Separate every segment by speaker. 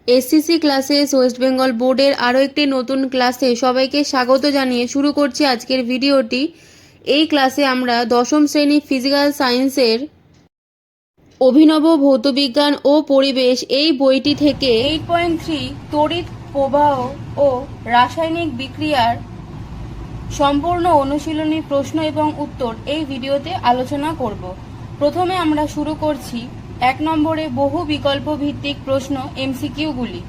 Speaker 1: SCC classes West Bengal বোর্ডের আরও একটি নতুন ক্লাসে সবাইকে স্বাগত জানিয়ে শুরু করছি আজকের ভিডিওটি। এই ক্লাসে আমরা দশম শ্রেণী ফিজিক্যাল সায়েন্সের অভিনব ভৌতবিজ্ঞান ও পরিবেশ এই বইটি থেকে 8.3 তড়িৎ প্রবাহ ও রাসায়নিক বিক্রিয়ার সম্পূর্ণ অনুশীলনী প্রশ্ন এবং উত্তর এই ভিডিওতে আলোচনা করব। প্রথমে আমরা শুরু করছি 1 নম্বরে বহু বিকল্প ভিত্তিক প্রশ্ন এমসিকিউগুলি।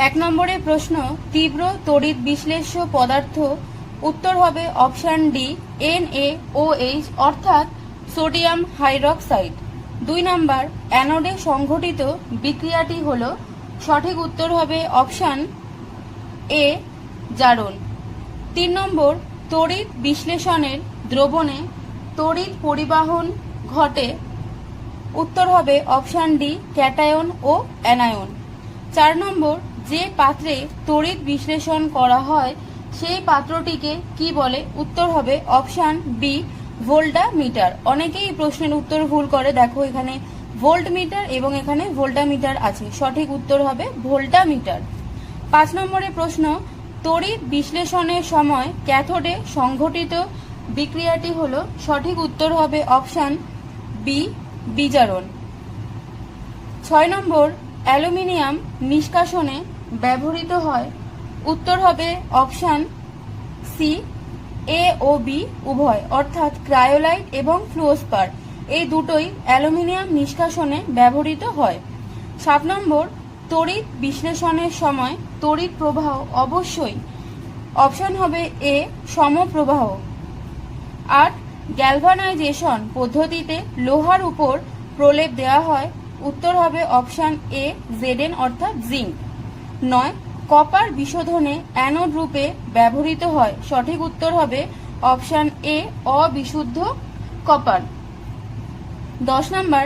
Speaker 1: 1 নম্বরে প্রশ্ন, তীব্র তড়িৎ বিশ্লেষ্য পদার্থ। উত্তর হবে অপশান ডি NaOH অর্থাৎ সোডিয়াম হাইড্রক্সাইড। 2 নম্বর, অ্যানোডে সংঘটিত বিক্রিয়াটি হল। সঠিক উত্তর হবে অপশান এ জারণ। 3 নম্বর, তড়িৎ বিশ্লেষণের দ্রবণে তড়িৎ পরিবাহন ঘটে। উত্তর হবে অপশান ডি ক্যাটায়ন ও অ্যানায়ন। 4 নম্বর, যে পাত্রে তড়িৎ বিশ্লেষণ করা হয় সেই পাত্রটিকে কি বলে? উত্তর হবে অপশান বি ভোল্টামিটার। অনেকেই এই প্রশ্নের উত্তর ভুল করে, দেখো এখানে ভোল্টমিটার এবং এখানে ভোল্টামিটার আছে, সঠিক উত্তর হবে ভোল্টামিটার। 5 নম্বরের প্রশ্ন, তড়িৎ বিশ্লেষণের সময় ক্যাথোডে সংঘটিত বিক্রিয়াটি হলো। সঠিক উত্তর হবে অপশান বি বিজারণ। 6 নম্বর, অ্যালুমিনিয়াম নিষ্কাশনে ব্যবহৃত হয়। উত্তর হবে অপশান সি এ ও বি উভয়, অর্থাৎ ক্রায়োলাইট এবং ফ্লুওস্পার এই দুটোই অ্যালুমিনিয়াম নিষ্কাশনে ব্যবহৃত হয়। 7 নম্বর, তড়িৎ বিশ্লেষণের সময় তড়িৎ প্রবাহ অবশ্যই। অপশান হবে এ সমপ্রবাহ। 8, গ্যালভানাইজেশন পদ্ধতিতে লোহার উপর প্রলেপ দেওয়া হয়। উত্তর হবে অপশান এ জেডেন অর্থাৎ জিঙ্ক। 9, কপার বিশোধনে অ্যানোড রূপে ব্যবহৃত হয়। সঠিক উত্তর হবে অপশান এ অবিশুদ্ধ কপার। 10 নম্বর,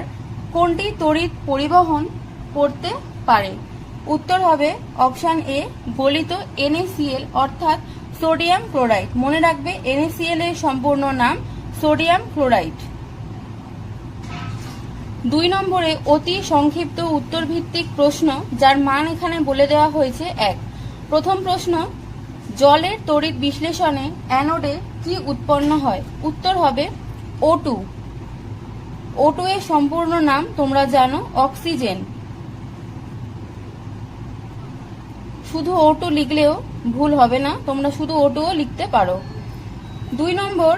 Speaker 1: কোনটি তড়িৎ পরিবহন করতে পারে? উত্তর হবে অপশান এ গলিত NaCl অর্থাৎ সোডিয়াম ক্লোরাইড। মনে রাখবে NaCl এর সম্পূর্ণ নাম সোডিয়াম ক্লোরাইড। 2 নম্বরে অতি সংক্ষিপ্ত উত্তর ভিত্তিক প্রশ্ন, যার মান এখানে বলে দেওয়া হয়েছে 1। প্রথম প্রশ্ন, জলের তড়িৎ বিশ্লেষণে অ্যানোডে কি উৎপন্ন হয়? উত্তর হবে O2। O2 এর সম্পূর্ণ নাম তোমরা জানো অক্সিজেন। শুধু O2 লিখলেও ভুল হবে না, তোমরা শুধু O2ও লিখতে পারো। 2 নম্বর,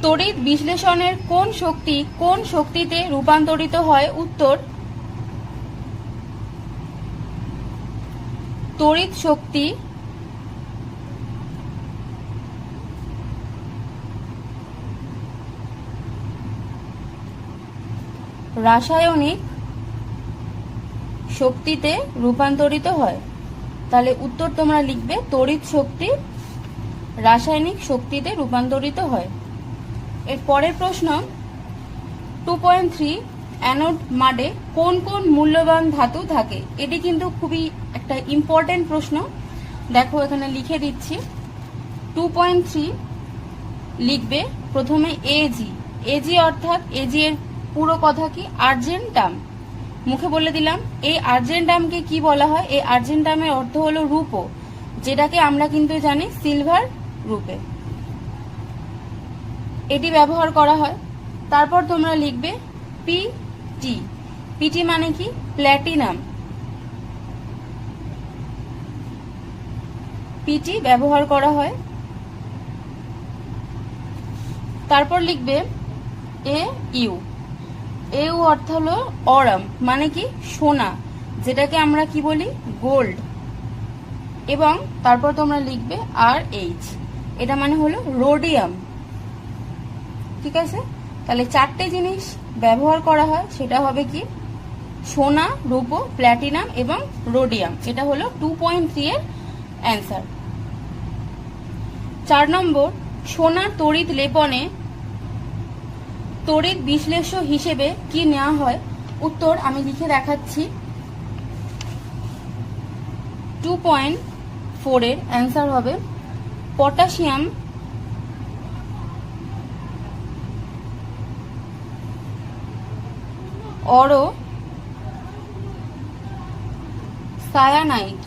Speaker 1: তড়িৎ বিশ্লেষণের কোন শক্তি কোন শক্তিতে রূপান্তরিত হয়? উত্তর তড়িৎ শক্তি রাসায়নিক শক্তিতে রূপান্তরিত হয়। তাহলে উত্তর তোমরা লিখবে তড়িৎ শক্তি রাসায়নিক শক্তিতে রূপান্তরিত হয়। এর পরের প্রশ্ন, 2.3 অ্যানোড মাডে কোন কোন মূল্যবান ধাতু থাকে? এটি কিন্তু খুবই একটা ইম্পর্টেন্ট প্রশ্ন, দেখো এখানে লিখে দিচ্ছি। 2.3 লিখবে প্রথমে এজি অর্থাৎ এজি এর পুরো কথা কি? আর্জেন্টাম। মুখে বলে দিলাম। এই আর্জেন্টামকে কি বলা হয়? এই আর্জেন্টামের অর্থ হলো রূপো, যেটাকে আমরা কিন্তু জানি সিলভার রূপে এটি ব্যবহার করা হয়। তারপর তোমরা লিখবে পিটি মানে কি? প্ল্যাটিনাম। পিটি ব্যবহার করা হয়। তারপর লিখবে এউ অর্থ হলো অরাম মানে কি? সোনা, যেটাকে আমরা কি বলি? গোল্ড। এবং তারপর তোমরা লিখবে RH, এটা মানে হলো রোডিয়াম। ঠিক আছে, তাহলে 4টে জিনিস ব্যবহার করা হয়, সেটা হবে কি? সোনা, রূপো, প্ল্যাটিনাম এবং রোডিয়াম। এটা হলো 2.3 এর অ্যান্সার। 4 নম্বর, সোনার তড়িৎ লেপনে তড়িৎ বিশ্লেষ্য হিসেবে কি নেওয়া হয়? উত্তর আমি লিখে দেখাচ্ছি। 2.4 এর অ্যান্সার হবে পটাশিয়াম অরো সায়ানাইড,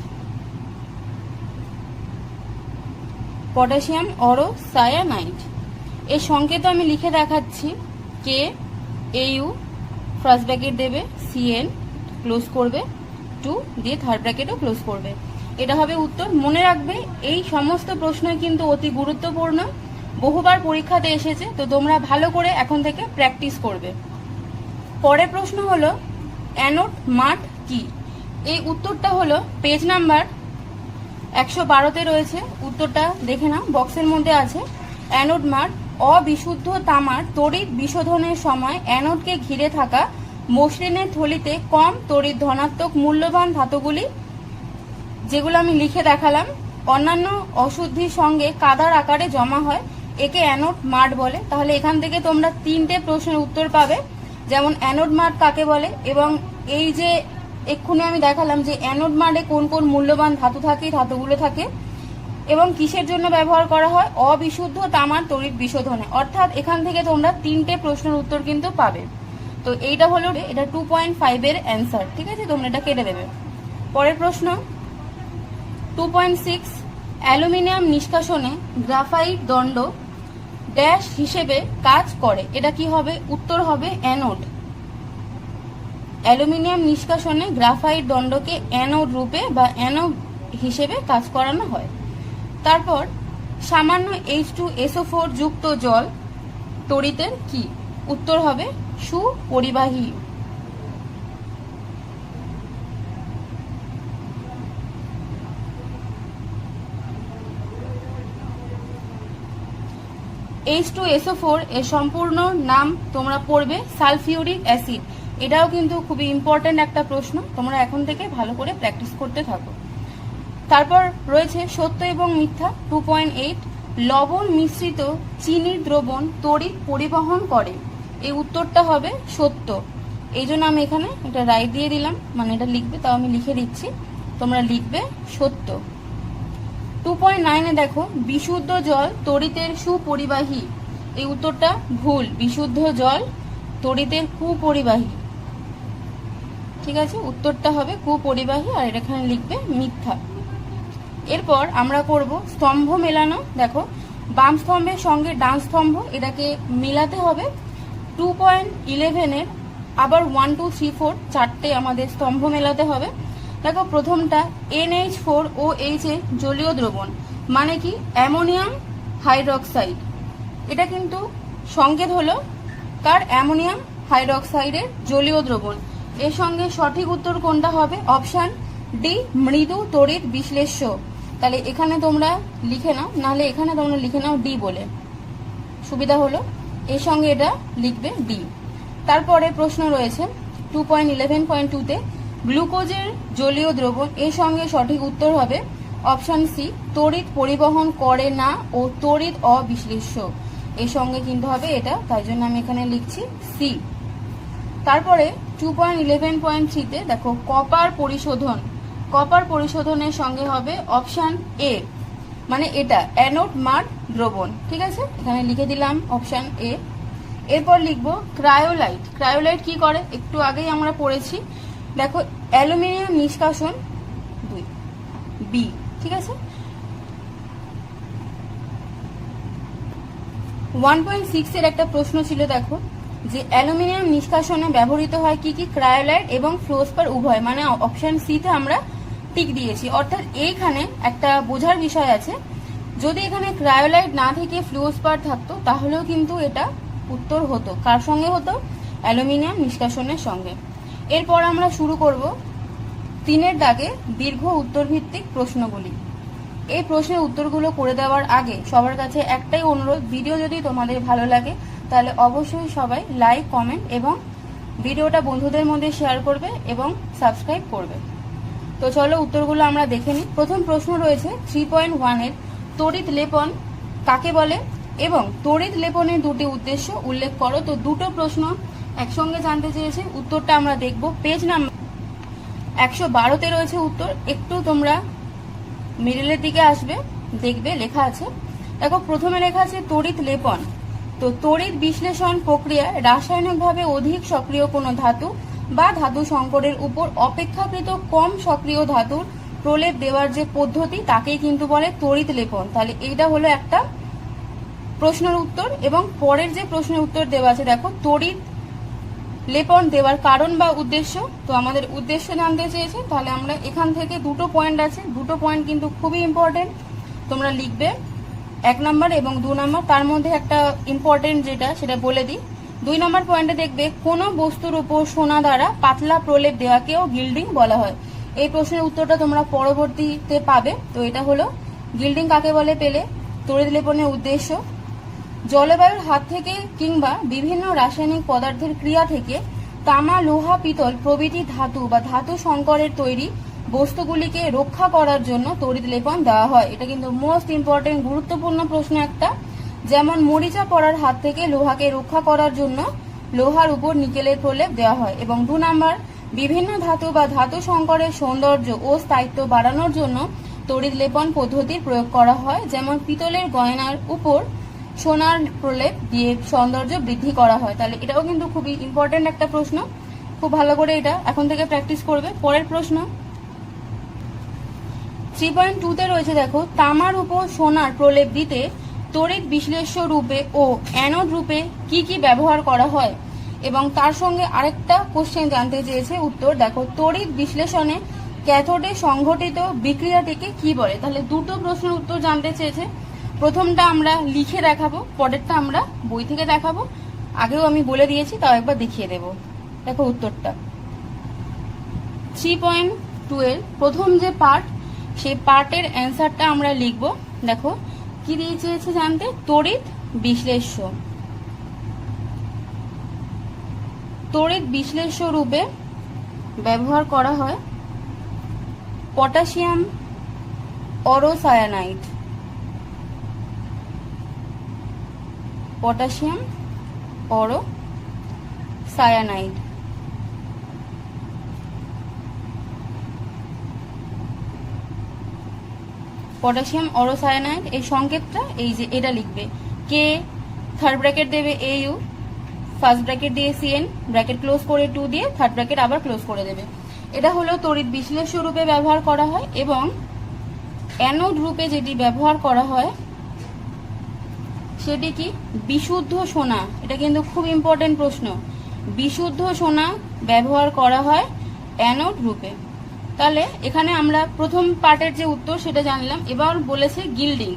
Speaker 1: পটাশিয়াম অরো সায়ানাইড। এর সংকেত আমি লিখে দেখাচ্ছি, কে এ ইউ ফার্স্ট ব্র্যাকেট দেবে, সিএন ক্লোজ করবে, 2 দিয়ে থার্ড ব্র্যাকেটও ক্লোজ করবে। এটা হবে উত্তর। মনে রাখবে এই সমস্ত প্রশ্নই কিন্তু অতি গুরুত্বপূর্ণ, বহুবার পরীক্ষাতে এসেছে, তো তোমরা ভালো করে এখন থেকে প্র্যাকটিস করবে। পরের প্রশ্ন হলো অ্যানোড মাড কি? এই উত্তরটা হলো পেজ নাম্বার 112-তে রয়েছে। উত্তরটা দেখে নাও, বক্সের মধ্যে আছে। অ্যানোড মাড অবিশুদ্ধ তামার তড়িৎ বিশোধনের সময় অ্যানোডকে ঘিরে থাকা মসৃণের থলিতে কম তড়িৎ ধনাত্মক মূল্যবান ধাতুগুলি, যেগুলো আমি লিখে দেখালাম, অন্যান্য অশুদ্ধির সঙ্গে কাদার আকারে জমা হয়, একে অ্যানোড মাড বলে। তাহলে এখান থেকে তোমরা 3টে প্রশ্নের উত্তর পাবে, যেমন অ্যানোড মাড কাকে বলে, এবং এই যে এক্ষুনি আমি দেখালাম যে অ্যানোড মাডে কোন কোন মূল্যবান ধাতু থাকে, ধাতুগুলো থাকে, এবং কিসের জন্য ব্যবহার করা হয়, অবিশুদ্ধ তামার তড়িৎ বিশোধনে। অর্থাৎ এখান থেকে তোমরা 3টে প্রশ্নের উত্তর কিন্তু পাবে। তো এইটা হলো এটা 2.5 এর অ্যান্সার, ঠিক আছে? তোমরা এটা কেটে দেবে। পরের প্রশ্ন 2.6, অ্যালুমিনিয়াম নিষ্কাশনে গ্রাফাইট দণ্ড ড্যাশ হিসেবে কাজ করে, এটা কি হবে? উত্তর হবে অ্যানোড। অ্যালুমিনিয়াম নিষ্কাশনে গ্রাফাইট দণ্ডকে অ্যানোড রূপে বা অ্যানোড হিসেবে কাজ করানো হয়। তারপর সামান্য H2SO4 যুক্ত জল তড়িতের কি? উত্তর হবে সুপরিবাহী। H2SO4 এর সম্পূর্ণ নাম তোমরা পড়বে সালফিউরিক অ্যাসিড। এটাও কিন্তু খুবই ইম্পর্টেন্ট একটা প্রশ্ন, তোমরা এখন থেকে ভালো করে প্র্যাকটিস করতে থাকো। তারপর রয়েছে সত্য এবং মিথ্যা 2.8, লবণ মিশ্রিত চিনির দ্রবণ তড়িৎ পরিবহন করে, এই উত্তরটা হবে সত্য। এই জন্য আমি এখানে এটা রাইট দিয়ে দিলাম, মানে এটা লিখবে, তাও আমি লিখে দিচ্ছি, তোমরা লিখবে সত্য। 2.9-এ দেখো বিশুদ্ধ জল তড়িতের সুপরিবাহী, এই উত্তরটা ভুল, বিশুদ্ধ জল তড়িতের কুপরিবাহী, ঠিক আছে? উত্তরটা হবে কুপরিবাহী, আর এখানে লিখবে মিথ্যা। এরপর আমরা করব স্তম্ভ মেলানো। দেখো বাম স্তম্ভের সঙ্গে ডান স্তম্ভ, এটাকে মেলাতে হবে। 2.11-এর আবার 1 2 3 4 চারটে আমাদের স্তম্ভ মেলাতে হবে। দেখো প্রথমটা NH4OH এর জলীয় দ্রবণ, মানে কি? Ammonium hydroxide. এটা কিন্তু সংকেত হলো কার? অ্যামোনিয়াম হাইড্রক্সাইডের জলীয় দ্রবণ। এর সঙ্গে সঠিক উত্তর কোনটা হবে? অপশন ডি, মৃদু তড়িৎ বিশ্লেষ্য। তাহলে এখানে তোমরা লিখে নাও, নাহলে এখানে তোমরা লিখে নাও ডি বলে, সুবিধা হলো। এর সঙ্গে এটা লিখবে ডি। তারপরে প্রশ্ন রয়েছে 2.11.2-তে গ্লুকোজের জলীয় দ্রবণ, এর সঙ্গে সঠিক উত্তর হবে অপশন সি, তড়িৎ পরিবহন করে না ও তড়িৎ অবিশ্লেষ্য। এর সঙ্গে কিন্তু হবে এটা, তাই জন্য আমি এখানে লিখছি সি। তারপরে 2.11.3-তে দেখো কপার পরিশোধন, কপার পরিশোধনের সঙ্গে হবে অপশন এ, মানে এটা অ্যানোড মাড দ্রবণ, ঠিক আছে? এখানে লিখে দিলাম অপশন এ। এরপর লিখবো ক্রায়োলাইট। ক্রায়োলাইট কি করে? একটু আগেই আমরা পড়েছি। দেখো অ্যালুমিনিয়াম নিষ্কাশন 2 বি, ঠিক আছে? 1.6-এর একটা প্রশ্ন ছিল, দেখো যে অ্যালুমিনিয়াম নিষ্কাশনে ব্যবহৃত হয় কি কি? ক্রায়োলাইট এবং ফ্লোরস্পার উভয়, মানে অপশন সি-তে আমরা টিক দিয়েছি। অর্থাৎ এইখানে একটা বোঝার বিষয় আছে, যদি এখানে ক্রায়োলাইট না থেকে ফ্লোরস্পার থাকতো তাহলেও কিন্তু এটা উত্তর হতো। কার সঙ্গে হতো? অ্যালুমিনিয়াম নিষ্কাশনের সঙ্গে। এরপর আমরা শুরু করব 3-এর দাগে দীর্ঘ উত্তরভিত্তিক প্রশ্নগুলি। এই প্রশ্নের উত্তরগুলো করে দেওয়ার আগে সবার কাছে একটাই অনুরোধ, ভিডিও যদি তোমাদের ভালো লাগে তাহলে অবশ্যই সবাই লাইক, কমেন্ট এবং ভিডিওটা বন্ধুদের মধ্যে শেয়ার করবে এবং সাবস্ক্রাইব করবে। তো চলো উত্তরগুলো আমরা দেখে নিই। প্রথম প্রশ্ন রয়েছে 3.1-এর তড়িৎ লেপন কাকে বলে এবং তড়িৎ লেপনের দুটি উদ্দেশ্য উল্লেখ করো। তো দুটো প্রশ্ন একসঙ্গে জানতে চেয়েছে, উত্তরটা আমরা দেখব। পেজ নাম্বার 112-তে রয়েছে উত্তর, একটু তোমরা মিডলের দিকে আসবে, দেখবে লেখা আছে। দেখো প্রথমে লেখা আছে তড়িৎ লেপন। তো তড়িৎ বিশ্লেষণ প্রক্রিয়ায় রাসায়নিকভাবে অধিক সক্রিয় কোনো ধাতু বা ধাতু সংকরের উপর অপেক্ষাকৃত কম সক্রিয় ধাতুর প্রলেপ দেওয়ার যে পদ্ধতি তাকেই কিন্তু বলে তড়িৎ লেপন। তাহলে এইটা হলো একটা প্রশ্নের উত্তর। এবং পরের যে প্রশ্নের উত্তর দেওয়া আছে দেখো, তড়িৎ লেপন দেওয়ার কারণ বা উদ্দেশ্য। তো আমাদের উদ্দেশ্য জানতে চেয়েছে, তাহলে আমরা এখান থেকে দুটো পয়েন্ট আছে, দুটো পয়েন্ট কিন্তু খুবই ইম্পর্টেন্ট, তোমরা লিখবে 1 নম্বর এবং 2 নম্বর। তার মধ্যে একটা ইম্পর্টেন্ট যেটা সেটা বলে দিই। 2 নম্বর পয়েন্টে দেখবে কোনো বস্তুর উপর সোনা দ্বারা পাতলা প্রলেপ দেওয়াকেও গিল্ডিং বলা হয়। এই প্রশ্নের উত্তরটা তোমরা পরবর্তীতে পাবে। তো এটা হলো গিল্ডিং কাকে বলে পেলে। তড়িৎ লেপনের উদ্দেশ্য, জলবায়ুর হাত থেকে কিংবা বিভিন্ন রাসায়নিক পদার্থের ক্রিয়া থেকে তামা, লোহা, পিতল প্রভৃতি ধাতু বা ধাতু সংকরের তৈরি বস্তুগুলিকে রক্ষা করার জন্য তড়িৎ লেপন দেওয়া হয়। এটা কিন্তু মোস্ট ইম্পর্টেন্ট গুরুত্বপূর্ণ প্রশ্ন একটা। যেমন মরিচা পড়ার হাত থেকে লোহাকে রক্ষা করার জন্য লোহার উপর নিকেলের প্রলেপ দেওয়া হয়। এবং 2 নম্বর, বিভিন্ন ধাতু বা ধাতু সংকরের সৌন্দর্য ও স্থায়িত্ব বাড়ানোর জন্য তড়িৎ লেপন পদ্ধতির প্রয়োগ করা হয়। যেমন পিতলের গয়নার উপর সোনার প্রলেপ দিয়ে সৌন্দর্য বৃদ্ধি করা হয়। তাহলে এটাও কিন্তু খুবই ইম্পর্টেন্ট একটা প্রশ্ন, খুব ভালো করে এটা এখন থেকে প্র্যাকটিস করবে। পরের প্রশ্ন 3.2 রয়েছে দেখো, তামার উপর সোনার প্রলেপ দিতে তড়িৎ বিশ্লেষ্য রূপে ও অ্যানোড রূপে কি কি ব্যবহার করা হয়। এবং তার সঙ্গে আরেকটা কোশ্চেন জানতে চেয়েছে উত্তর দেখো, তড়িৎ বিশ্লেষণে ক্যাথোডে সংঘটিত বিক্রিয়াটিকে কি বলে। তাহলে দুটো প্রশ্নের উত্তর জানতে চেয়েছে। প্রথমটা আমরা লিখে দেখাবো, পরেরটা আমরা বই থেকে দেখাবো। আগেও আমি বলে দিয়েছি, তাও একবার দেখিয়ে দেব। দেখো উত্তরটা 3.2 এর প্রথম যে পার্ট, সেই পার্টের অ্যান্সারটা আমরা লিখব। দেখো কি দিয়ে চেয়েছে জানতে, তড়িৎ বিশ্লেষ্য। তড়িৎ বিশ্লেষ্য রূপে ব্যবহার করা হয় পটাশিয়াম অরোসায়ানাইড। পটাশিয়াম অরোসায়ানাইড। পটাশিয়াম অরোসায়ানাইড এই সংকেতটা এই যে এটা লিখবে, কে থার্ড ব্র্যাকেট দেবে AU, ফার্স্ট ব্র্যাকেট দিয়ে CN, ব্র্যাকেট ক্লোজ করে 2 দিয়ে থার্ড ব্র্যাকেট আবার ক্লোজ করে দেবে। এটা হলো তড়িৎ বিশ্লেষ্য রূপে ব্যবহার করা হয়। এবং অ্যানোড রূপে যেটি ব্যবহার করা হয় সেটি কি, বিশুদ্ধ সোনা। এটা কিন্তু খুব ইম্পর্টেন্ট প্রশ্ন, বিশুদ্ধ সোনা ব্যবহার করা হয় অ্যানোড রূপে। তাহলে এখানে আমরা প্রথম পার্টের যে উত্তর সেটা জানলাম। এবার বলেছে গিল্ডিং।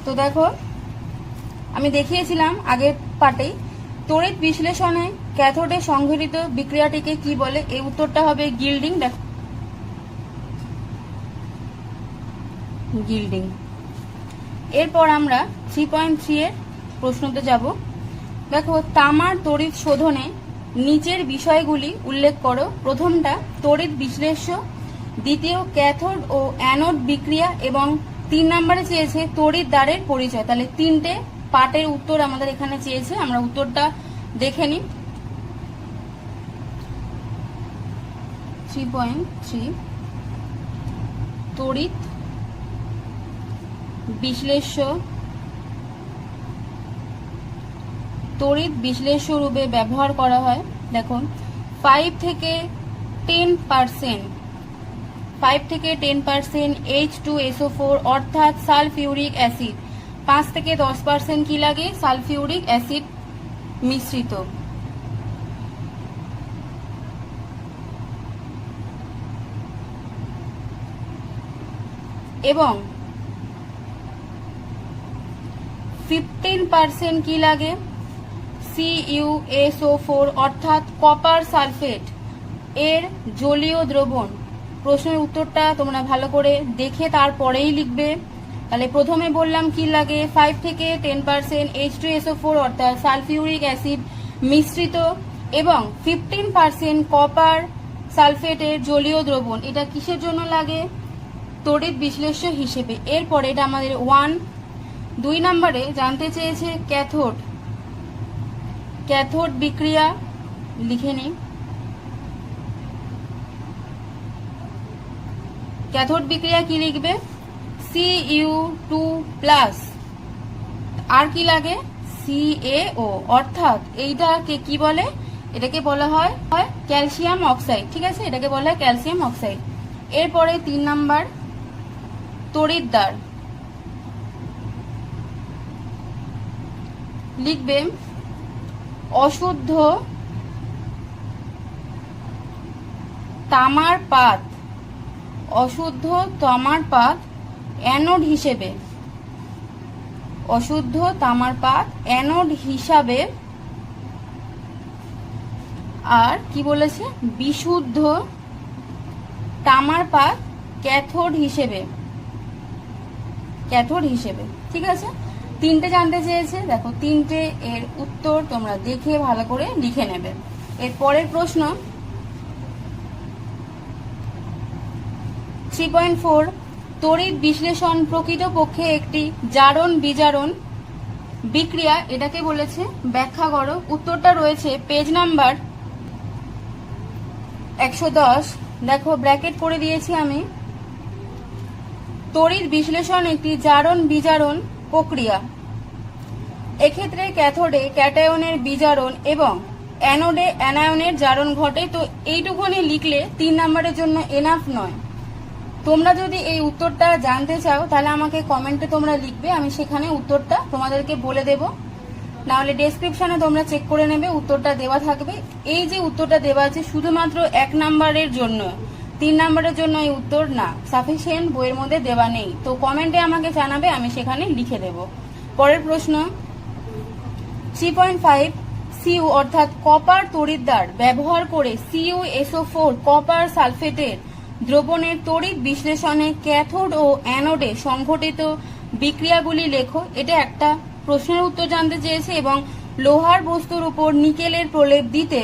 Speaker 1: তো দেখো আমি দেখিয়েছিলাম আগের পার্টেই, তড়িৎ বিশ্লেষণে ক্যাথোডে সংঘটিত বিক্রিয়াটিকে কি বলে। এই উত্তরটা হবে গিল্ডিং। দেখো গিল্ডিং। এরপর আমরা 3.3 এর প্রশ্নতে যাব। দেখো, তামার তড়িৎ শোধনে নিচের বিষয়গুলি উল্লেখ করো। প্রথমটা তড়িৎ বিশ্লেষ্য, দ্বিতীয় ক্যাথোড ও অ্যানোড বিক্রিয়া, এবং 3 নম্বরে চেয়েছে তড়িৎ দ্বারের পরিচয়। তাহলে 3টে পার্টের উত্তর আমাদের এখানে চেয়েছে, আমরা উত্তরটা দেখে নিই। 3.3 তড়িৎ বিশ্লেষ্য। তড়িৎ বিশ্লেষ্য রূপে ব্যবহার করা হয়। দেখুন 5 থেকে 10% H2SO4 অর্থাৎ সালফিউরিক অ্যাসিড, 5 থেকে 10% কি লাগে, সালফিউরিক অ্যাসিড মিশ্রিত। এবং 15% কি লাগে, CuSO4 অর্থাৎ কপার সালফেট এর জলীয় দ্রবণ। প্রশ্নের উত্তরটা তোমরা ভালো করে দেখে তারপরেই লিখবে। তাহলে প্রথমে বললাম কি লাগে, 5 থেকে 10% H2SO4 অর্থাৎ সালফিউরিক অ্যাসিড মিশ্রিত, এবং 15% কপার সালফেটের জলীয় দ্রবণ। এটা কিসের জন্য লাগে, তড়িৎ বিশ্লেষ্য হিসেবে। এরপরে এটা আমাদের 1। 2 নম্বরে জানতে চেয়েছে ক্যাথোড। ক্যাথোড বিক্রিয়া লিখে নিই। ক্যাথোড বিক্রিয়া কি লিখবে, Cu2+, আর কি লাগে CaO, অর্থাৎ এইটাকে কি বলে, এটাকে বলা হয় ক্যালসিয়াম অক্সাইড। ঠিক আছে, এটাকে বলা হয় ক্যালসিয়াম অক্সাইড। এরপরে 3 নাম্বার তড়িৎদ্বার। লিখবে অশুদ্ধ তামার পাত, অশুদ্ধ তামার পাত অ্যানোড হিসেবে, অশুদ্ধ তামার পাত অ্যানোড হিসাবে, আর কি বলেছে বিশুদ্ধ তামার পাত ক্যাথোড হিসেবে, ক্যাথোড হিসেবে। ঠিক আছে, 3টে জানতে চেয়েছে, দেখো 3টে এর উত্তর তোমরা দেখে ভালো করে লিখে নেবে। এর পরের প্রশ্ন 3.4 তড়িৎ বিশ্লেষণ প্রকৃতপক্ষে একটি জারণ বিজারণ বিক্রিয়া, এটাকে বলেছে ব্যাখ্যা করো। উত্তরটা রয়েছে পেজ নাম্বার 110। দেখো ব্র্যাকেট করে দিয়েছি আমি। তড়িৎ বিশ্লেষণ একটি জারণ বিজারণ প্রক্রিয়া। এক্ষেত্রে ক্যাথোডে ক্যাটায়নের বিজারণ এবং অ্যানোডে অ্যানায়নের জারণ ঘটে। তো এইটুকুনি লিখলে 3 নাম্বারের জন্য এনাফ নয়। তোমরা যদি এই উত্তরটা জানতে চাও তাহলে আমাকে কমেন্টে তোমরা লিখবে, আমি সেখানে উত্তরটা তোমাদেরকে বলে দেব। নাহলে ডেসক্রিপশনে তোমরা চেক করে নেবে, উত্তরটা দেওয়া থাকবে। এই যে উত্তরটা দেওয়া আছে শুধুমাত্র 1 নাম্বারের জন্য, 3 নাম্বারের জন্য এই উত্তর না, সাফিসিয়েন্ট বইয়ের মধ্যে দেওয়া নেই। তো কমেন্টে আমাকে জানাবে, আমি সেখানে লিখে দেব। পরের প্রশ্ন 3.5 সিইউ অর্থাৎ কপার তড়িৎদ্বার ব্যবহার করে CuSO4 কপার সালফেটের দ্রবণের তড়িৎ বিশ্লেষণে ক্যাথোড ও অ্যানোডে সংঘটিত বিক্রিয়াগুলি লেখো। এটা একটা প্রশ্নের উত্তর জানতে চেয়েছে। এবং লোহার বস্তুর উপর নিকেলের প্রলেপ দিতে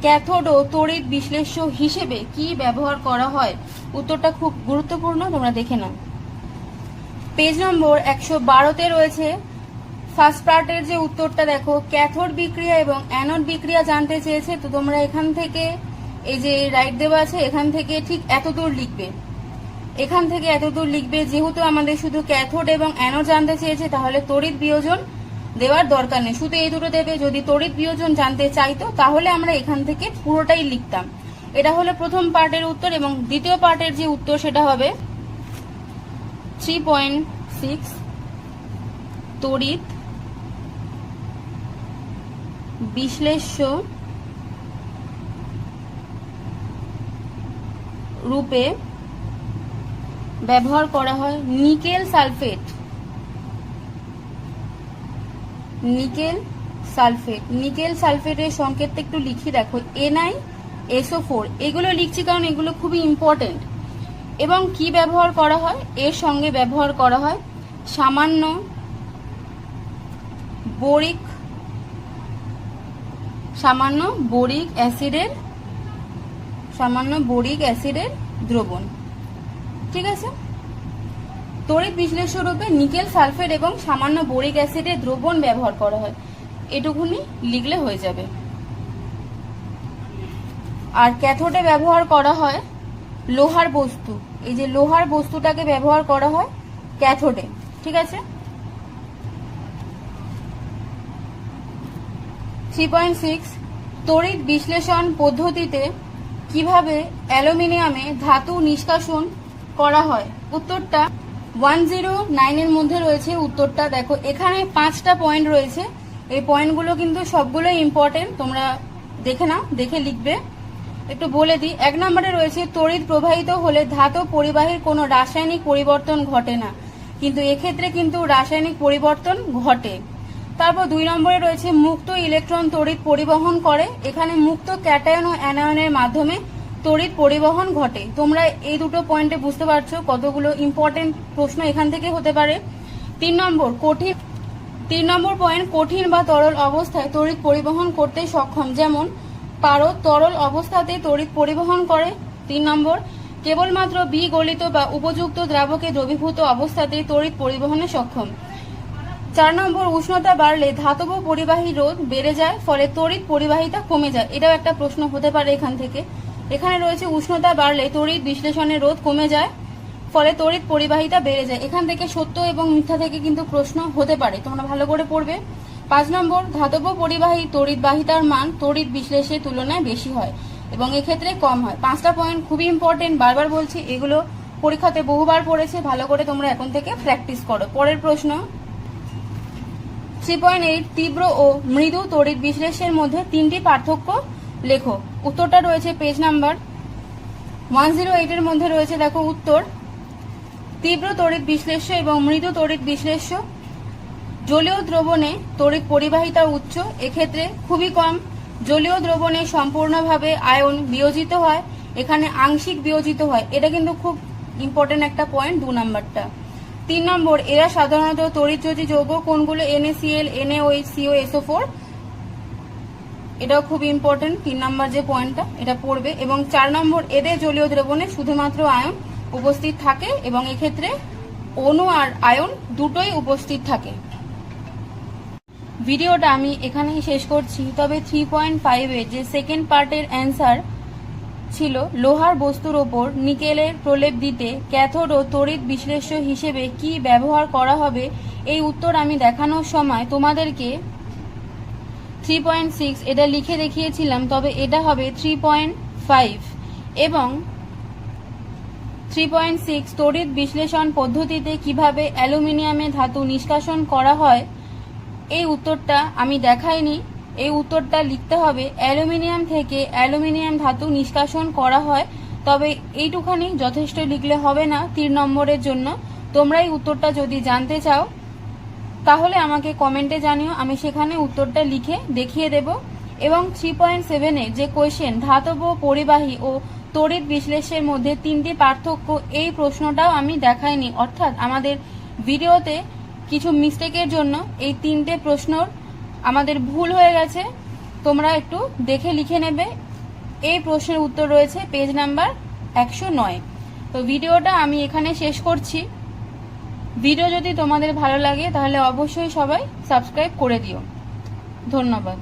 Speaker 1: ক্যাথোড ও তড়িৎ বিশ্লেষ্য হিসেবে কি ব্যবহার করা হয়? উত্তরটা খুব গুরুত্বপূর্ণ, তোমরা দেখে নাও। পেজ নম্বর 112তে রয়েছে ফার্স্ট পার্টের যে উত্তরটা, দেখো ক্যাথোড বিক্রিয়া এবং অ্যানোড বিক্রিয়া জানতে চেয়েছে। তো তোমরা এখান থেকে এই যে রাইট দেওয়া আছে, এখান থেকে ঠিক এতদূর লিখবে, এখান থেকে এতদূর লিখবে। যেহেতু আমাদের শুধু ক্যাথোড এবং অ্যানোড জানতে চেয়েছে, তাহলে তড়িৎ বিয়োজন দেওয়ার দরকার নেই, শুধু এই দুটো দেবে। যদি তড়িৎ বিয়োজন জানতে চাইতো তাহলে আমরা এখান থেকে পুরোটাই লিখতাম। এটা হলো প্রথম পার্টের উত্তর। এবং দ্বিতীয় পার্টের যে উত্তর সেটা হবে 3.6 তড়িৎ বিশ্লেষ্য রূপে ব্যবহার করা হয় nickel sulphate, nickel sulphate. Nickel সালফেটের সংকেতটা একটু লিখি, দেখো NiSO4। এগুলো লিখছি কারণ এগুলো খুবই ইম্পর্টেন্ট। এবং কি ব্যবহার করা হয়? এর সঙ্গে ব্যবহার করা হয় সামান্য বোরিক অ্যাসিডের দ্রবণ। ঠিক আছে, তড়িৎ বিশ্লেষ্য রূপে নিকেল সালফেট এবং সামান্য বোরিক অ্যাসিডের দ্রবণ ব্যবহার করা হয়, এটুকুনি লিখলে হয়ে যাবে। আর ক্যাথোডে ব্যবহার করা হয় লোহার বস্তু, এই যে লোহার বস্তুটাকে ব্যবহার করা হয় ক্যাথোডে। ঠিক আছে, 3.6 তড়িৎ বিশ্লেষণ পদ্ধতিতে কিভাবে অ্যালুমিনিয়ামে ধাতু নিষ্কাশন করা হয়? উত্তরটা 109 এর মধ্যে রয়েছে। উত্তরটা দেখো, এখানে 5টা পয়েন্ট রয়েছে। এই পয়েন্টগুলো কিন্তু সবগুলোই ইম্পর্টেন্ট, তোমরা দেখে নাও, দেখে লিখবে। একটু বলে দিই। 1 নম্বরে রয়েছে তড়িৎ প্রবাহিত হলে ধাতব পরিবাহীর কোনো রাসায়নিক পরিবর্তন ঘটে না, কিন্তু এক্ষেত্রে কিন্তু রাসায়নিক পরিবর্তন ঘটে। তারপর 2 নম্বরে রয়েছে মুক্ত ইলেকট্রন তড়িৎ পরিবহন করে, এখানে মুক্ত ক্যাটায়ন ও অ্যানায়নের মাধ্যমে তড়িৎ পরিবহন ঘটে। তোমরা এই দুটো পয়েন্টে বুঝতে পারছো কতগুলো ইম্পর্টেন্ট প্রশ্ন এখান থেকে হতে পারে। 3 নম্বর পয়েন্ট কঠিন বা তরল অবস্থায় তড়িৎ পরিবহন করতে সক্ষম, যেমন পারদ তরল অবস্থাতে তড়িৎ পরিবহন করে। 3 নম্বর কেবলমাত্র বিগলিত বা উপযুক্ত দ্রাবকে দ্রবীভূত অবস্থাতেই তড়িৎ পরিবহনে সক্ষম। 4 নম্বর উষ্ণতা বাড়লে ধাতব পরিবাহী রোধ বেড়ে যায়, ফলে তড়িৎ পরিবাহিতা কমে যায়। এটাও একটা প্রশ্ন হতে পারে এখান থেকে। এখানে রয়েছে উষ্ণতা বাড়লে তড়িৎ বিশ্লেষণের রোধ কমে যায়, ফলে তড়িৎ পরিবাহিতা বেড়ে যায়। এখান থেকে সত্য এবং মিথ্যা থেকে কিন্তু প্রশ্ন হতে পারে, তোমরা ভালো করে পড়বে।
Speaker 2: 5 নম্বর, ধাতব পরিবাহী তড়িৎবাহিতার মান তড়িৎ বিশ্লেষের তুলনায় বেশি হয় এবং এক্ষেত্রে কম হয়। 5টা পয়েন্ট খুবই ইম্পর্টেন্ট, বারবার বলছি, এগুলো পরীক্ষাতে বহুবার পড়েছে, ভালো করে তোমরা এখন থেকে প্র্যাকটিস করো। পরের প্রশ্ন 3.8, তীব্র ও মৃদু তড়িৎ বিশ্লেষের মধ্যে 3টি পার্থক্য লেখো। উত্তরটা রয়েছে পেজ নাম্বার 108 এর মধ্যে রয়েছে। দেখো উত্তর, তীব্র তড়িৎ বিশ্লেষ্য এবং মৃদু তড়িৎ বিশ্লেষ্য। জলীয় দ্রবণে তড়িৎ পরিবাহিতা উচ্চ, এক্ষেত্রে খুবই কম। জলীয় দ্রবণে সম্পূর্ণভাবে আয়ন বিয়োজিত হয়, এখানে আংশিক বিয়োজিত হয়। এটা কিন্তু খুব ইম্পর্টেন্ট একটা পয়েন্ট, 2 নাম্বারটা। 3 নম্বর, এরা সাধারণত তড়িৎযোজী যৌগ কোনগুলো? NaCl, NaOH, COSO4। এটাও খুব ইম্পর্টেন্ট, 3 নম্বর যে পয়েন্টটা, এটা পড়বে। এবং 4 নম্বর, এদের জলীয় দ্রবণে শুধুমাত্র আয়ন উপস্থিত থাকে এবং এক্ষেত্রে অণু আর আয়ন দুটোই উপস্থিত থাকে। ভিডিওটা আমি এখানেই শেষ করছি। তবে 3.5 এর যে সেকেন্ড পার্টের অ্যান্সার ছিল, লোহার বস্তুর ওপর নিকেলের প্রলেপ দিতে ক্যাথোড ও তড়িৎ বিশ্লেষ্য হিসেবে কি ব্যবহার করা হবে, এই উত্তর আমি দেখানোর সময় তোমাদেরকে 3.6 এটা লিখে দেখিয়েছিলাম, তবে এটা হবে 3.5 এবং 3.6 তড়িৎ বিশ্লেষণ পদ্ধতিতে কিভাবে অ্যালুমিনিয়ামে ধাতু নিষ্কাশন করা হয়, এই উত্তরটা আমি দেখাইনি। এই উত্তরটা লিখতে হবে অ্যালুমিনিয়াম থেকে অ্যালুমিনিয়াম ধাতু নিষ্কাশন করা হয়। তবে এইটুখানি যথেষ্ট লিখলে হবে না 3 নম্বরের জন্য। তোমরা এই উত্তরটা যদি জানতে চাও তাহলে আমাকে কমেন্টে জানিও, আমি সেখানে উত্তরটা লিখে দেখিয়ে দেব। এবং 3.7 এর যে কোয়েশ্চেন, ধাতব পরিবাহী ও তড়িৎ বিশ্লেষের মধ্যে 3টি পার্থক্য, এই প্রশ্নটাও আমি দেখাইনি। অর্থাৎ আমাদের ভিডিওতে কিছু মিস্টেকের জন্য এই 3টে প্রশ্নর আমাদের ভুল হয়ে গেছে, তোমরা একটু দেখে লিখে নেবে। এই প্রশ্নের উত্তর রয়েছে পেজ নাম্বার 109। তো ভিডিওটা আমি এখানে শেষ করছি। ভিডিও যদি তোমাদের ভালো লাগে তাহলে অবশ্যই সবাই সাবস্ক্রাইব করে দিও। ধন্যবাদ।